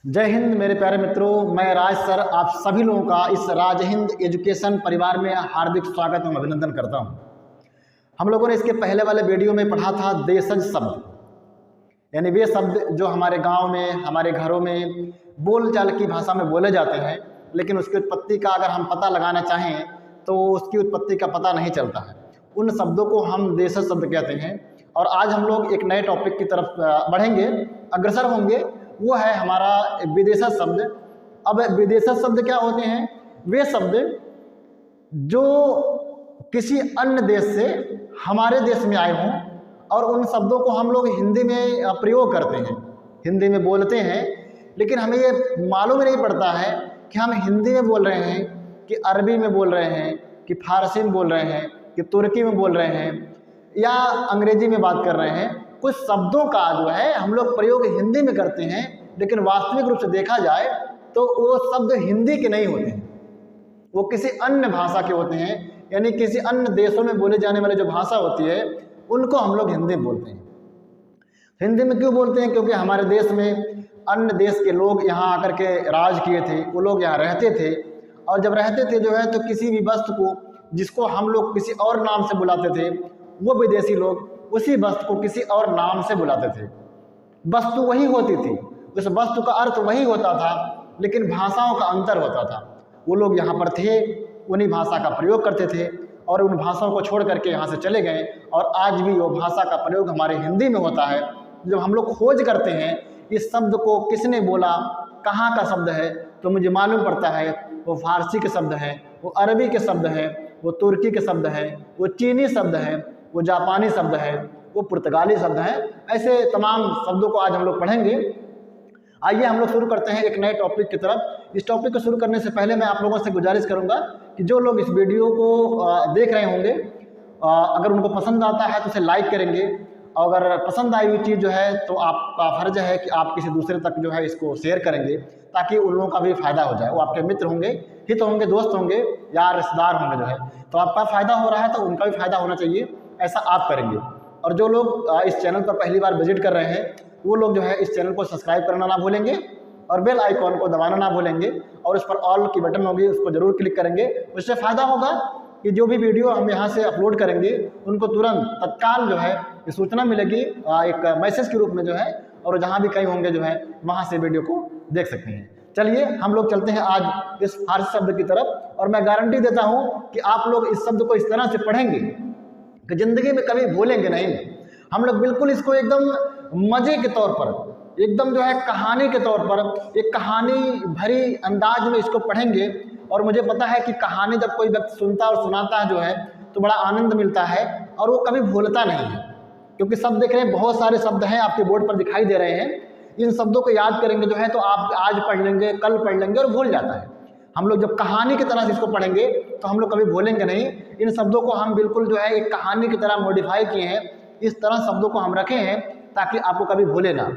जय हिंद मेरे प्यारे मित्रों, मैं राज सर आप सभी लोगों का इस राज हिंद एजुकेशन परिवार में हार्दिक स्वागत एवं अभिनंदन करता हूं। हम लोगों ने इसके पहले वाले वीडियो में पढ़ा था देशज शब्द, यानी वे शब्द जो हमारे गांव में, हमारे घरों में बोलचाल की भाषा में बोले जाते हैं, लेकिन उसकी उत्पत्ति का अगर हम पता लगाना चाहें तो उसकी उत्पत्ति का पता नहीं चलता है। उन शब्दों को हम देशज शब्द कहते हैं। और आज हम लोग एक नए टॉपिक की तरफ बढ़ेंगे, अग्रसर होंगे, वो है हमारा विदेशज शब्द। अब विदेशज शब्द क्या होते हैं? वे शब्द जो किसी अन्य देश से हमारे देश में आए हों और उन शब्दों को हम लोग हिंदी में प्रयोग करते हैं, हिंदी में बोलते हैं, लेकिन हमें ये मालूम नहीं पड़ता है कि हम हिंदी में बोल रहे हैं कि अरबी में बोल रहे हैं कि फारसी में बोल रहे हैं कि तुर्की में बोल रहे हैं या अंग्रेजी में बात कर रहे हैं। कुछ शब्दों का जो है हम लोग प्रयोग हिंदी में करते हैं, लेकिन वास्तविक रूप से देखा जाए तो वो शब्द हिंदी के नहीं होते हैं, वो किसी अन्य भाषा के होते हैं। यानी किसी अन्य देशों में बोले जाने वाली जो भाषा होती है उनको हम लोग हिंदी में बोलते हैं। हिंदी में क्यों बोलते हैं? क्योंकि हमारे देश में अन्य देश के लोग यहाँ आकर के राज किए थे, वो लोग यहाँ रहते थे, और जब रहते थे जो है तो किसी भी वस्तु को जिसको हम लोग किसी और नाम से बुलाते थे, वो विदेशी लोग उसी वस्तु को किसी और नाम से बुलाते थे। वस्तु वही होती थी, उस वस्तु का अर्थ वही होता था, लेकिन भाषाओं का अंतर होता था। वो लोग यहाँ पर थे, उन्हीं भाषा का प्रयोग करते थे और उन भाषाओं को छोड़ करके यहाँ से चले गए, और आज भी वो भाषा का प्रयोग हमारे हिंदी में होता है। जब हम लोग खोज करते हैं इस शब्द को किसने बोला, कहाँ का शब्द है, तो मुझे मालूम पड़ता है वो फारसी के शब्द हैं, वो अरबी के शब्द हैं, वो तुर्की के शब्द हैं, वो चीनी शब्द हैं, वो जापानी शब्द है, वो पुर्तगाली शब्द है। ऐसे तमाम शब्दों को आज हम लोग पढ़ेंगे। आइए हम लोग शुरू करते हैं एक नए टॉपिक की तरफ। इस टॉपिक को शुरू करने से पहले मैं आप लोगों से गुजारिश करूंगा कि जो लोग इस वीडियो को देख रहे होंगे, अगर उनको पसंद आता है तो उसे लाइक करेंगे, और अगर पसंद आई हुई चीज़ जो है तो आपका फ़र्ज है कि आप किसी दूसरे तक जो है इसको शेयर करेंगे, ताकि उन लोगों का भी फ़ायदा हो जाए। वो आपके मित्र होंगे, हित होंगे, दोस्त होंगे, यार रिश्तेदार होंगे जो है, तो आपका फ़ायदा हो रहा है तो उनका भी फ़ायदा होना चाहिए, ऐसा आप करेंगे। और जो लोग इस चैनल पर पहली बार विजिट कर रहे हैं वो लोग जो है इस चैनल को सब्सक्राइब करना ना भूलेंगे और बेल आइकॉन को दबाना ना भूलेंगे, और उस पर ऑल की बटन होगी, उसको ज़रूर क्लिक करेंगे। उससे फ़ायदा होगा कि जो भी वीडियो हम यहाँ से अपलोड करेंगे उनको तुरंत तत्काल जो है ये सूचना मिलेगी एक मैसेज के रूप में जो है, और जहाँ भी कहीं होंगे जो है वहाँ से वीडियो को देख सकते हैं। चलिए हम लोग चलते हैं आज इस फारसी शब्द की तरफ, और मैं गारंटी देता हूँ कि आप लोग इस शब्द को इस तरह से पढ़ेंगे कि ज़िंदगी में कभी भूलेंगे नहीं। हम लोग बिल्कुल इसको एकदम मज़े के तौर पर, एकदम जो है कहानी के तौर पर, एक कहानी भरी अंदाज में इसको पढ़ेंगे। और मुझे पता है कि कहानी जब कोई व्यक्ति सुनता और सुनाता है जो है तो बड़ा आनंद मिलता है, और वो कभी भूलता नहीं है। क्योंकि शब्द देख रहे हैं, बहुत सारे शब्द हैं आपके बोर्ड पर दिखाई दे रहे हैं। इन शब्दों को याद करेंगे जो है तो आप आज पढ़ लेंगे, कल पढ़ लेंगे, और भूल जाता है। हम लोग जब कहानी की तरह से इसको पढ़ेंगे तो हम लोग कभी भूलेंगे नहीं। इन शब्दों को हम बिल्कुल जो है एक कहानी की तरह मॉडिफाई किए हैं, इस तरह शब्दों को हम रखे हैं ताकि आपको कभी भूले ना।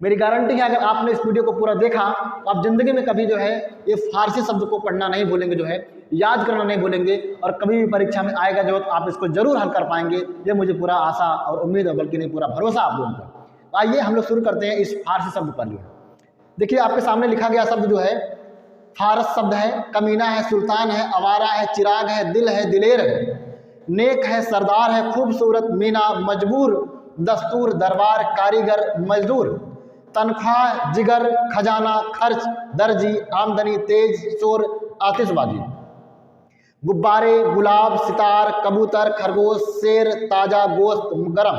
मेरी गारंटी है अगर आपने इस वीडियो को पूरा देखा तो आप जिंदगी में कभी जो है ये फारसी शब्द को पढ़ना नहीं भूलेंगे, जो है याद करना नहीं भूलेंगे, और कभी भी परीक्षा में आएगा जो तो आप इसको जरूर हल कर पाएंगे। ये मुझे पूरा आशा और उम्मीद है, बल्कि नहीं पूरा भरोसा आप लोगों पर। आइए हम लोग शुरू करते हैं इस फारसी शब्द पर। जो है देखिए आपके सामने लिखा गया शब्द जो है फारस शब्द है। कमीना है, सुल्तान है, आवारा है, चिराग है, दिल है, दिलेर है, नेक है, सरदार है, खूबसूरत, मीना, मजबूर, दस्तूर, दरबार, कारीगर, मजदूर, तनख्वाह, जिगर, खजाना, खर्च, दर्जी, आमदनी, तेज, चोर, आतिशबाजी, गुब्बारे, गुलाब, सितार, कबूतर, खरगोश, शेर, ताजा गोश्त, गरम,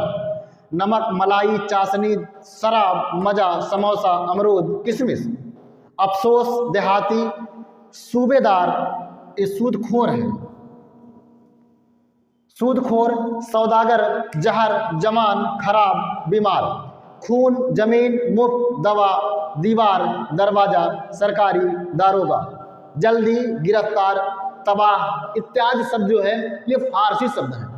नमक, मलाई, चाशनी, शराब, मजा, समोसा, अमरूद, किशमिश, अफसोस, देहाती, सूबेदार, ये सूदखोर है, सूदखोर, सौदागर, जहर, जमान, खराब, बीमार, खून, जमीन, मुफ्त, दवा, दीवार, दरवाजा, सरकारी, दारोगा, जल्दी, गिरफ्तार, तबाह इत्यादि शब्द जो है ये फारसी शब्द हैं।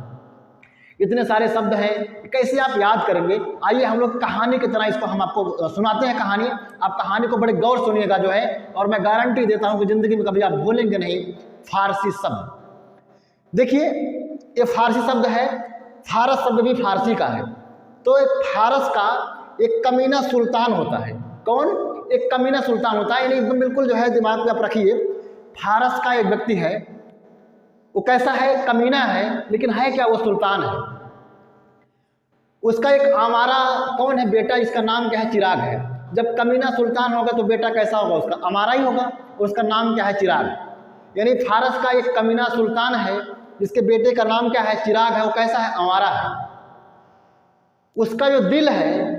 इतने सारे शब्द हैं, कैसे आप याद करेंगे? आइए हम लोग कहानी की तरह इसको हम आपको सुनाते हैं कहानी। आप कहानी को बड़े गौर सुनिएगा जो है, और मैं गारंटी देता हूं कि जिंदगी में कभी आप भूलेंगे नहीं फारसी शब्द। देखिए ये फारसी शब्द है, फारस शब्द भी फारसी का है। तो एक फारस का एक कमीना सुल्तान होता है, कौन? एक कमीना सुल्तान होता है, यानी एकदम बिल्कुल जो है दिमाग में आप रखिए, फारस का एक व्यक्ति है, वो कैसा है? कमीना है, लेकिन है क्या? वो सुल्तान है। उसका एक आमारा कौन है? बेटा, इसका नाम क्या है? चिराग है। जब कमीना सुल्तान होगा तो बेटा कैसा होगा? उसका आमारा ही होगा। उसका नाम क्या है? चिराग। यानी फारस का एक कमीना सुल्तान है जिसके बेटे का नाम क्या है? चिराग है। वो कैसा है? आमारा है। उसका जो दिल है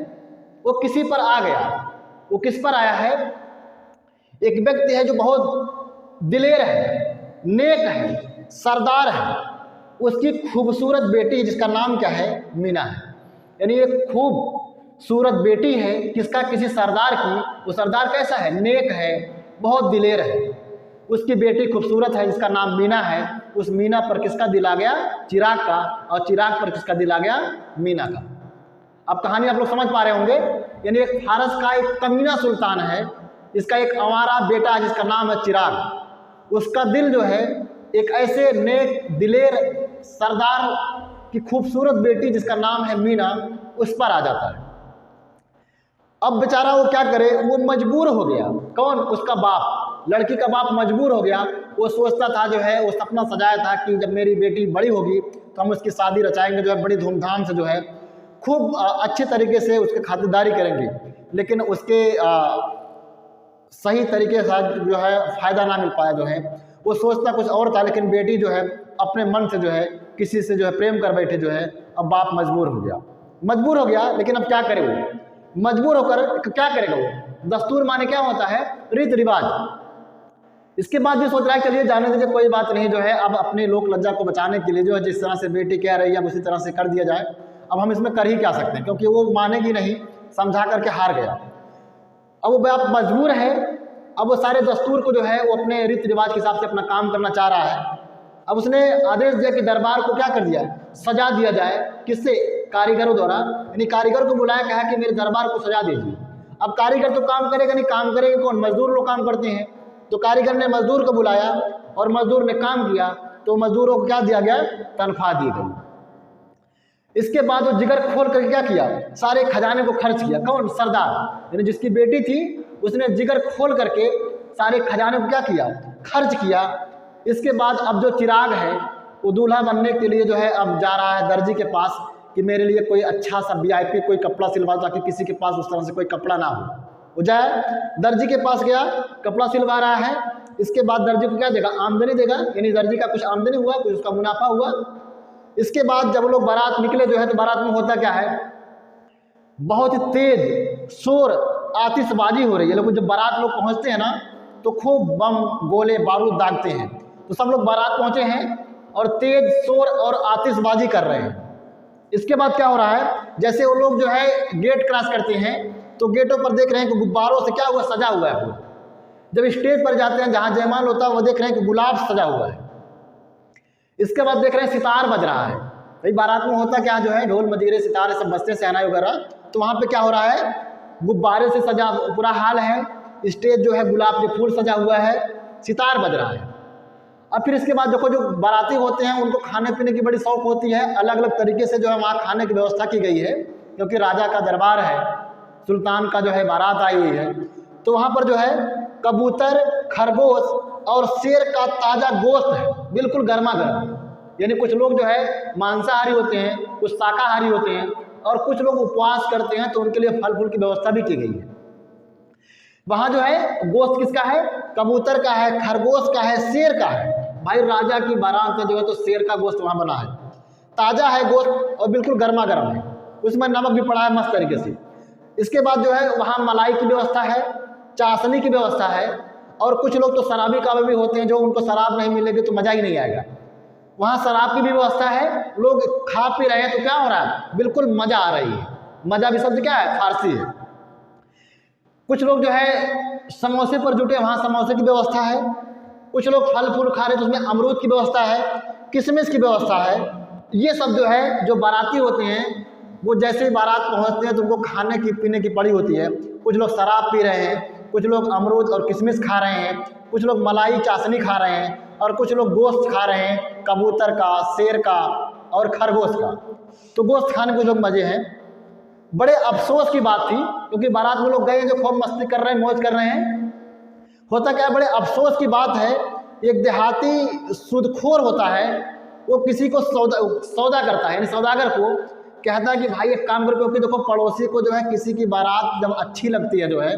वो किसी पर आ गया। वो किस पर आया है? एक व्यक्ति है जो बहुत दिलेर है, नेक है, सरदार है, उसकी खूबसूरत बेटी जिसका नाम क्या है? मीना है। यानी एक खूबसूरत बेटी है किसका? किसी सरदार की। वो सरदार कैसा है? नेक है, बहुत दिलेर है, उसकी बेटी खूबसूरत है जिसका नाम मीना है। उस मीना पर किसका दिल आ गया? चिराग का। और चिराग पर किसका दिल आ गया? मीना का। अब कहानी आप लोग समझ पा रहे होंगे। यानी एक फारस का एक कमीना सुल्तान है, इसका एक आवारा बेटा है जिसका नाम है चिराग। उसका दिल जो है एक ऐसे नेक दिलेर सरदार की खूबसूरत बेटी जिसका नाम है मीना, उस पर आ जाता है। अब बेचारा वो क्या करे? वो मजबूर हो गया। कौन? उसका बाप, लड़की का बाप मजबूर हो गया। वो सोचता था जो है, वो सपना सजाया था कि जब मेरी बेटी बड़ी होगी तो हम उसकी शादी रचाएंगे, जो है बड़ी धूमधाम से, जो है खूब अच्छे तरीके से उसकी खातिरदारी करेंगे। लेकिन उसके सही तरीके से जो है फ़ायदा ना मिल पाया। जो है वो सोचता कुछ और था, लेकिन बेटी जो है अपने मन से जो है किसी से जो है प्रेम कर बैठे। जो है अब बाप मजबूर हो गया। लेकिन अब क्या करे? वो मजबूर होकर क्या करेगा? वो दस्तूर माने क्या होता है? रीति रिवाज। इसके बाद भी सोच रहा है चलिए जाने दीजिए, कोई बात नहीं, जो है अब अपनी लोक लज्जा को बचाने के लिए जो है जिस तरह से बेटी कह रही है अब उसी तरह से कर दिया जाए। अब हम इसमें कर ही क्या सकते हैं, क्योंकि वो मानेगी नहीं, समझा करके हार गया। अब वो बाप मजबूर है। अब वो सारे दस्तूर को जो है वो अपने रीति रिवाज के हिसाब से अपना काम करना चाह रहा है। अब उसने आदेश दिया कि दरबार को क्या कर दिया? सजा दिया जाए। किससे? कारीगरों द्वारा। यानी कारीगर को बुलाया, कहा कि मेरे दरबार को सजा दीजिए। अब कारीगर तो काम करेगा नहीं, काम करेंगे कौन? मजदूर लोग काम करते हैं। तो कारीगर ने मजदूर को बुलाया और मजदूर ने काम किया, तो मजदूरों को क्या दिया गया? तनख्वाह दी गई। इसके बाद वो जिगर खोल करके क्या किया? सारे खजाने को खर्च किया। कौन? सरदार, यानी जिसकी बेटी थी उसने जिगर खोल करके सारे खजाने को क्या किया? खर्च किया। इसके बाद अब जो चिराग है वो दूल्हा बनने के लिए जो है अब जा रहा है दर्जी के पास कि मेरे लिए कोई अच्छा सा VIP कोई कपड़ा सिलवा, ताकि किसी के पास उस तरह से कोई कपड़ा ना हो। वो जाए दर्जी के पास गया, कपड़ा सिलवा रहा है। इसके बाद दर्जी को क्या देगा? आमदनी देगा। यानी दर्जी का कुछ आमदनी हुआ, कुछ उसका मुनाफा हुआ। इसके बाद जब लोग बारात निकले जो है, तो बारात में होता क्या है? बहुत तेज शोर आतिशबाजी हो रही है। लेकिन जब बारात लोग पहुंचते हैं ना तो खूब बम गोले बारूद दागते हैं। तो सब लोग बारात पहुंचे हैं और तेज शोर और आतिशबाजी कर रहे हैं। इसके बाद क्या हो रहा है? जैसे वो लोग जो है गेट क्रॉस करते हैं तो गेटों पर देख रहे हैं कि गुब्बारों से क्या हुआ? सजा हुआ है। जब स्टेज पर जाते हैं जहाँ जयमाल होता है, वो देख रहे हैं कि गुलाब सजा हुआ है। इसके बाद देख रहे हैं सितार बज रहा है। भाई बारात में होता क्या? जो है ढोल मजीरे सितारे सब बजते, शहनाई वगैरह। तो वहाँ पे क्या हो रहा है? गुब्बारे से सजा पूरा हाल है। स्टेज जो है गुलाब के फूल सजा हुआ है, सितार बज रहा है। अब फिर इसके बाद देखो जो बाराती होते हैं उनको खाने पीने की बड़ी शौक होती है। अलग अलग तरीके से जो है वहाँ खाने की व्यवस्था की गई है, क्योंकि राजा का दरबार है, सुल्तान का जो है बारात आई हुई है। तो वहाँ पर जो है कबूतर, खरगोश और शेर का ताज़ा गोश्त है, बिल्कुल गर्मा गर्म। यानी कुछ लोग जो है मांसाहारी होते हैं, कुछ शाकाहारी होते हैं, और कुछ लोग उपवास करते हैं, तो उनके लिए फल फूल की व्यवस्था भी की गई है। वहाँ जो है गोश्त किसका है? कबूतर का है, खरगोश का है, शेर का है। भाई राजा की बारात में जो है तो शेर का गोश्त वहाँ बना है, ताज़ा है गोश्त और बिल्कुल गर्मा गर्म है। उसमें नमक भी पड़ा है मस्त तरीके से। इसके बाद जो है वहाँ मलाई की व्यवस्था है, चाशनी की व्यवस्था है, और कुछ लोग तो शराबी काबे भी होते हैं, जो उनको शराब नहीं मिलेगी तो मज़ा ही नहीं आएगा। वहाँ शराब की भी व्यवस्था है। लोग खा पी रहे हैं तो क्या हो रहा है? बिल्कुल मज़ा आ रही है। मज़ा भी शब्द क्या है? फारसी है। कुछ लोग जो है समोसे पर जुटे, वहाँ समोसे की व्यवस्था है। कुछ लोग फल फूल खा रहे तो उसमें अमरूद की व्यवस्था है, किशमिश की व्यवस्था है। ये सब जो है जो बाराती होते हैं वो जैसे ही बारात पहुँचते हैं तो उनको खाने की पीने की पड़ी होती है। कुछ लोग शराब पी रहे हैं, कुछ लोग अमरूद और किशमिश खा रहे हैं, कुछ लोग मलाई चाशनी खा रहे हैं, और कुछ लोग गोश्त खा रहे हैं, कबूतर का, शेर का और खरगोश का। तो गोश्त खाने के लोग मज़े हैं। बड़े अफसोस की बात थी, क्योंकि बारात में लोग गए हैं जो खूब मस्ती कर रहे हैं, मौज कर रहे हैं। होता क्या है, बड़े अफसोस की बात है, एक देहाती सूदखोर होता है, वो किसी को सौदा करता है, यानी सौदागर को कहता है कि भाई एक काम करो, क्योंकि देखो पड़ोसी को जो है किसी की बारात जब अच्छी लगती है, जो है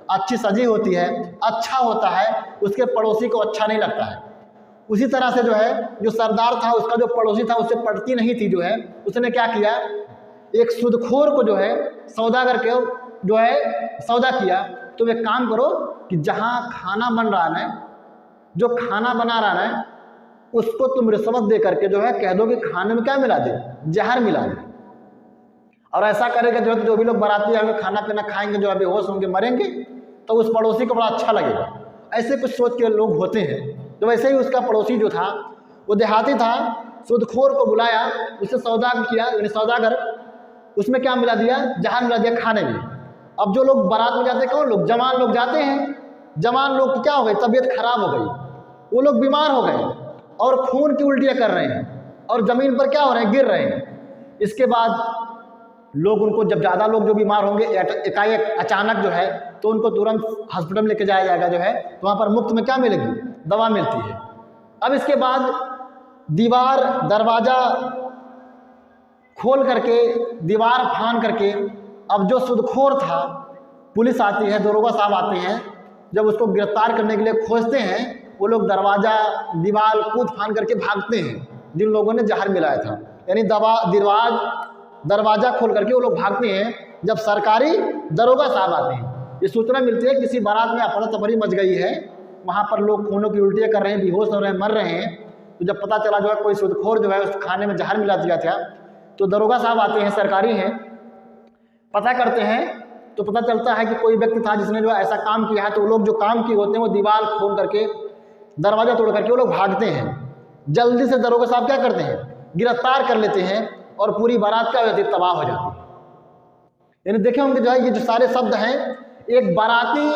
अच्छी सजी होती है, अच्छा होता है, उसके पड़ोसी को अच्छा नहीं लगता है। उसी तरह से जो है जो सरदार था, उसका जो पड़ोसी था उससे पटती नहीं थी, जो है उसने क्या किया, एक सूदखोर को जो है सौदागर के जो है सौदा किया। तो एक काम करो कि जहाँ खाना बन रहा है, जो खाना बना रहा है, उसको तुम रिश्वत दे करके जो है कह दो कि खाने में क्या मिला दे, जहर मिला दे। और ऐसा करेगा जो भी लोग बाराती आएंगे, खाना पीना खाएंगे, जो है बेहोश होंगे, मरेंगे, तो उस पड़ोसी को बड़ा अच्छा लगेगा। ऐसे कुछ सोच के लोग होते हैं। तो वैसे ही उसका पड़ोसी जो था, वो देहाती था, सूदखोर को बुलाया, उससे सौदा किया, यानी सौदागर, उसमें क्या मिला दिया, जहर मिला दिया खाने में। अब जो लोग बारात में जाते हैं, कौन लोग, जवान लोग जाते हैं। जवान लोग की क्या हो गई, तबीयत खराब हो गई, वो लोग बीमार हो गए और खून की उल्टियाँ कर रहे हैं और ज़मीन पर क्या हो रहे हैं, गिर रहे हैं। इसके बाद लोग उनको, जब ज़्यादा लोग जो बीमार होंगे एकाएक अचानक जो है, तो उनको तुरंत हॉस्पिटल में लेके जाया जाएगा, जो है तो वहाँ पर मुफ्त में क्या मिलेगी, दवा मिलती है। अब इसके बाद दीवार दरवाज़ा खोल करके, दीवार फान करके, अब जो सूदखोर था, पुलिस आती है, दरोगा साहब आते हैं, जब उसको गिरफ्तार करने के लिए खोजते हैं, वो लोग दरवाज़ा दीवार कूद फान करके भागते हैं, जिन लोगों ने जहर मिलाया था, यानी दरवाज़ा खोल करके वो लोग भागते हैं। जब सरकारी दरोगा साहब आते हैं, ये सूचना मिलती है किसी बारात में अफरा तफरी मच गई है, वहाँ पर लोग खूनों की उल्टियाँ कर रहे हैं, बेहोश हो रहे हैं, मर रहे हैं। तो जब पता चला जो है कोई सूदखोर जो है उस खाने में जहर मिला दिया था, तो दरोगा साहब आते हैं, सरकारी हैं, पता करते हैं, तो पता चलता है कि कोई व्यक्ति था जिसने जो ऐसा काम किया है। तो वो लोग जो काम किए होते हैं, वो दीवार खोल करके, दरवाज़ा तोड़ करके वो लोग भागते हैं। जल्दी से दरोगा साहब क्या करते हैं, गिरफ्तार कर लेते हैं और पूरी बारात क्या हो जाती है, तबाह हो जाती है। यानी देखे होंगे जो है ये जो सारे शब्द हैं, एक बाराती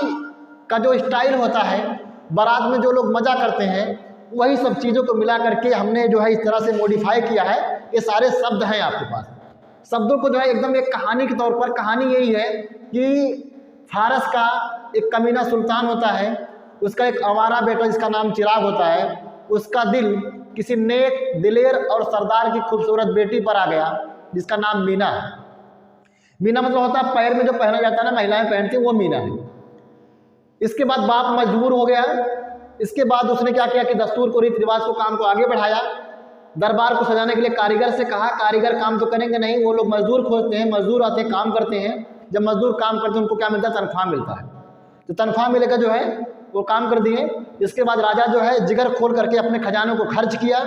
का जो स्टाइल होता है, बारात में जो लोग मज़ा करते हैं, वही सब चीज़ों को मिला करके हमने जो है इस तरह से मॉडिफाई किया है। ये सारे शब्द हैं आपके पास। शब्दों को जो है एकदम एक कहानी के तौर पर, कहानी यही है कि फारस का एक कमीना सुल्तान होता है, उसका एक आवारा बेटा जिसका नाम चिराग होता है, उसका दिल किसी नेक, दिलेर और सरदार की खूबसूरत बेटी पर आ गया, जिसका नाम मीना है। मीना मतलब होता है पैर में जो पहना जाता है ना, महिलाएं पहनती, वो मीना है। इसके बाद बाप मजबूर हो गया। इसके बाद उसने क्या किया कि दस्तूर को, रीति रिवाज को, काम को आगे बढ़ाया। दरबार को सजाने के लिए कारीगर से कहा, कारीगर काम तो करेंगे नहीं, वो लोग मजदूर खोजते हैं, मजदूर आते हैं, काम करते हैं। जब मजदूर काम करते हैं उनको क्या मिलता है, तनख्वाह मिलता है। तो तनख्वाह मिलेगा जो है वो काम कर दिए। इसके बाद राजा जो है जिगर खोल करके अपने खजानों को खर्च किया।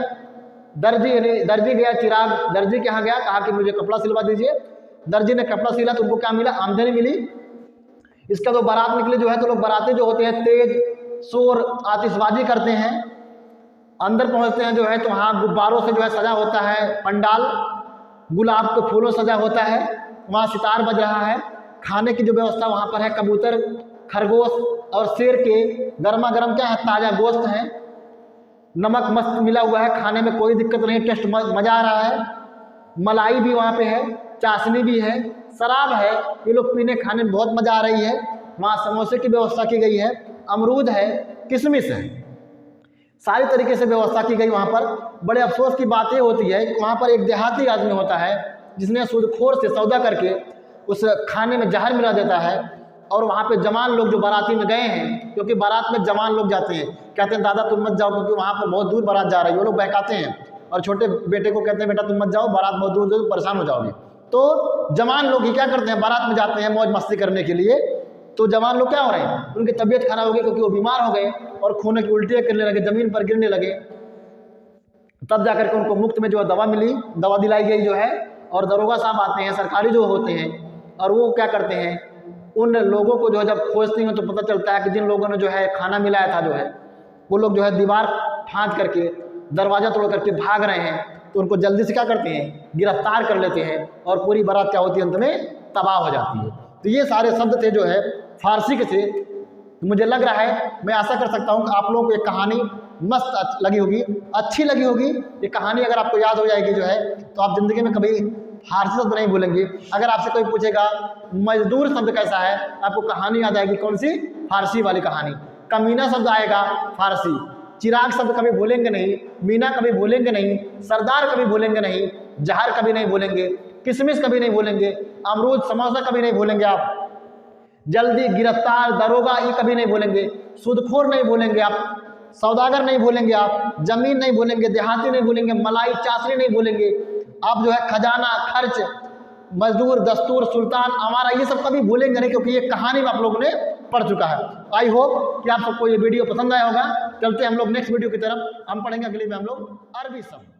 दर्जी गया, चिराग दर्जी के यहाँ गया, कहा कि मुझे कपड़ा सिलवा दीजिए। दर्जी ने कपड़ा सिला तो उनको क्या मिला, आमदनी मिली। इसका तो बारात निकले जो है, तो लोग बाराती जो होते हैं तेज शोर आतिशबाजी करते हैं। अंदर पहुंचते हैं जो है, तो वहाँ गुब्बारों से जो है सजा होता है पंडाल, गुलाब के फूलों सजा होता है, वहाँ सितार बज रहा है। खाने की जो व्यवस्था वहाँ पर है, कबूतर, खरगोश और शेर के गर्मा गर्म क्या है, ताज़ा गोश्त है, नमक मस्त मिला हुआ है, खाने में कोई दिक्कत नहीं, टेस्ट मज़ा आ रहा है। मलाई भी वहाँ पे है, चाशनी भी है, शराब है, ये लोग पीने खाने में बहुत मज़ा आ रही है। वहाँ समोसे की व्यवस्था की गई है, अमरूद है, किशमिश है, सारी तरीके से व्यवस्था की गई वहाँ पर। बड़े अफसोस की बात ये होती है कि वहाँ पर एक देहाती आदमी होता है जिसने सूदखोर से सौदा करके उस खाने में जहर मिला देता है। और वहाँ पे जवान लोग जो बाराती में गए हैं, क्योंकि बारात में जवान लोग जाते हैं, कहते हैं दादा तुम मत जाओ, क्योंकि वहाँ पर बहुत दूर बारात जा रही है, वो लोग बहकाते हैं। और छोटे बेटे को कहते हैं बेटा तुम मत जाओ, बारात बहुत दूर दूर, परेशान हो जाओगे। तो जवान लोग ही क्या करते हैं, बारात में जाते हैं मौज मस्ती करने के लिए। तो जवान लोग क्या हो रहे हैं, उनकी तबीयत खराब हो गई, क्योंकि वो बीमार हो गए और खून की उल्टियाँ करने लगे, ज़मीन पर गिरने लगे। तब जाकर के उनको मुफ्त में जो दवा मिली, दवा दिलाई गई जो है। और दरोगा साहब आते हैं, सरकारी जो होते हैं, और वो क्या करते हैं, उन लोगों को जो है जब खोजती हैं तो पता चलता है कि जिन लोगों ने जो है खाना मिलाया था जो है, वो लोग जो है दीवार फाँद करके, दरवाज़ा तोड़ करके भाग रहे हैं। तो उनको जल्दी से क्या करते हैं, गिरफ्तार कर लेते हैं और पूरी बारात क्या होती है, अंत में तबाह हो जाती है। तो ये सारे शब्द थे जो है फारसी के थे। तो मुझे लग रहा है, मैं आशा कर सकता हूँ कि आप लोगों को ये कहानी मस्त लगी होगी, अच्छी लगी होगी। ये कहानी अगर आपको याद हो जाएगी जो है, तो आप ज़िंदगी में कभी फारसी शब्द नहीं बोलेंगे। अगर आपसे कोई पूछेगा मजदूर शब्द कैसा है, आपको कहानी याद आएगी, कौन सी? फारसी वाली कहानी। कमीना शब्द आएगा फारसी। चिराग शब्द कभी बोलेंगे नहीं, मीना कभी बोलेंगे नहीं, सरदार कभी बोलेंगे नहीं, जहर कभी नहीं बोलेंगे, किशमिश कभी नहीं बोलेंगे, अमरूद समोसा कभी नहीं बोलेंगे आप, जल्दी, गिरफ्तार, दरोगा ये कभी नहीं बोलेंगे, सूदखोर नहीं बोलेंगे आप, सौदागर नहीं बोलेंगे आप, जमीन नहीं बोलेंगे, देहाती नहीं बोलेंगे, मलाई चाशनी नहीं बोलेंगे आप, जो है खजाना, खर्च, मजदूर, दस्तूर, सुल्तान, हमारा, ये सब कभी बोलेंगे नहीं, क्योंकि ये कहानी में आप लोगों ने पढ़ चुका है। आई होप कि आप सबको ये वीडियो पसंद आया होगा। चलते हम लोग नेक्स्ट वीडियो की तरफ, हम पढ़ेंगे अगली में हम लोग अरबी शब्द।